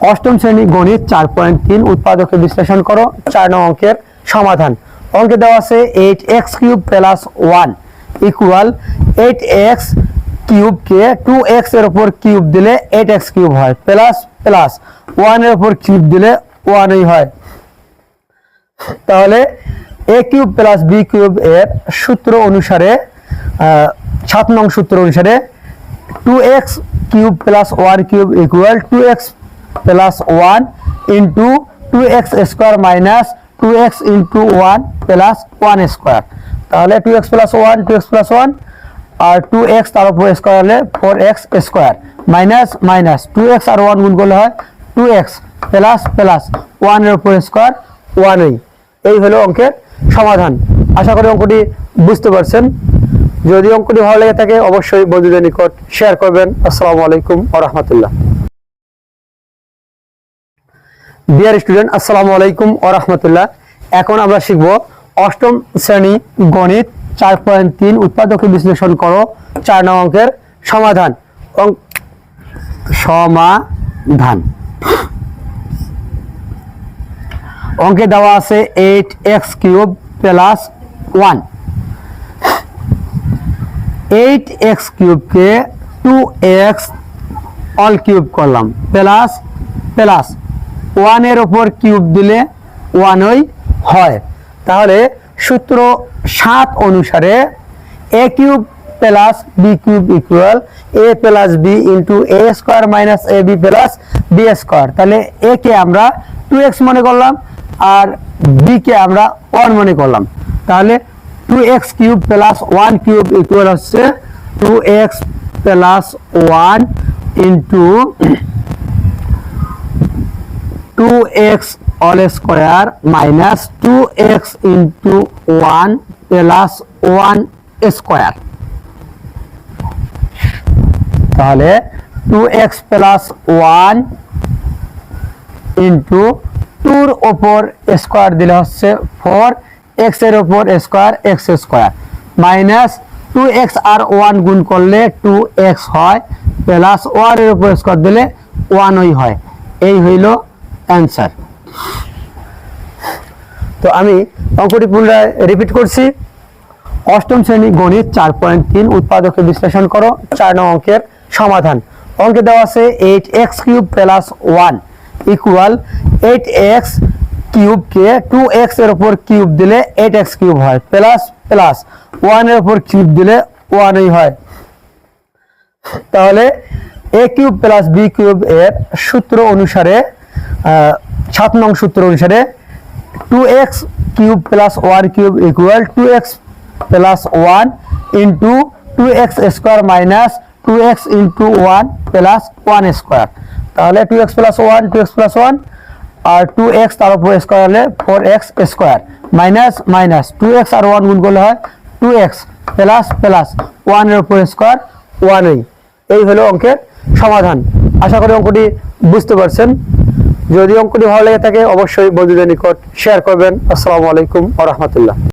অষ্টম শ্রেণী গণিত 4.3 উৎপাদকে বিশ্লেষণ করো 4 নং অঙ্কের সমাধান। অঙ্কে দেওয়া আছে 8x³ + 1 ইকুয়াল 8x কিউব কে 2x এর উপর কিউব দিলে 8x³ হয় প্লাস প্লাস 1 এর উপর কিউব দিলে 1ই হয়। তাহলে a³ + b³ এর সূত্র অনুসারে 7 নং সূত্র অনুসারে 2x³ + 1³ equal 2x + 1 into 2x² minus 2x into 1 plus 1 square. তাহলে 2x + 1 2x + 1 আর 2x তার উপর স্কয়ার হলে 4x square minus minus 2x আর 1 গুণ করলে হয় 2x প্লাস প্লাস 1 এর উপর স্কয়ার 1ই। এই হলো অঙ্কের সমাধান। আশা করি অঙ্কটি বুঝতে পারছেন। যদি অঙ্কটি ভালো লেগে থাকে অবশ্যই বন্ধুদের নিকট শেয়ার করবেন। আসসালামু আলাইকুম ওয়া রাহমাতুল্লাহ। ডিয়ার স্টুডেন্ট, আসসালামু আলাইকুম ওয়া রাহমাতুল্লাহ। এখন আমরা শিখব অষ্টম শ্রেণী গণিত 4.3 উৎপাদকে বিশ্লেষণ করো 4 নং অঙ্কের সমাধান। অঙ্কে দেওয়া আছে 8x³ + 1। 8x³ কে 2x অল কিউব করলাম প্লাস প্লাস 1 এর উপর কিউব দিলে 1ই হয়। তাহলে সূত্র 7 অনুসারে a³ + b³ equal a + b into a² minus ab + b²। তাহলে a কে আমরা 2x মনে করলাম আর b কে আমরা 1 মনে করলাম। তাহলে 2x³ + 1³ ইকুয়াল হচ্ছে 2x + 1 into 2x all square minus 2x into 1 plus 1 square। তাহলে 2x + 1 into 2 এর উপর স্কয়ার দিলে হচ্ছে 4 x এর উপর স্কয়ার x² মাইনাস 2x আর 1 গুণ করলে 2x হয় প্লাস 1 এর উপর স্কয়ার দিলে 1ই হয়। এই হইল অ্যান্সার। তো আমি অঙ্কটি পুনরায় রিপিট করছি। অষ্টম শ্রেণী গণিত 4.3 উৎপাদকে বিশ্লেষণ করো 4 নং অঙ্কের সমাধান। অঙ্কে দেওয়া আছে 8x³ + 1 ইকুয়াল 8x³ কে 2x এর উপর কিউব দিলে 8x³ হয় প্লাস প্লাস 1 এর উপর কিউব দিলে 1ই হয়। তাহলে a³ + b³ এর সূত্র অনুসারে 7 নং সূত্র অনুসারে 2x³ + 1³ equal 2x + 1 into 2x² minus 2x into 1 plus 1 square. তাহলে 2x + 1 2x + 1 আর 2x তার উপর স্কয়ার হলে 4x square minus minus 2x আর 1 গুণ করলে হয় 2x প্লাস প্লাস 1 এর উপর স্কয়ার 1ই। এই হলো অঙ্কের সমাধান। আশা করি অঙ্কটি বুঝতে পারছেন। যদি অঙ্কটি ভালো লেগে থাকে অবশ্যই বন্ধুদের নিকট শেয়ার করবেন। আসসালামু আলাইকুম ওয়া রাহমাতুল্লাহ।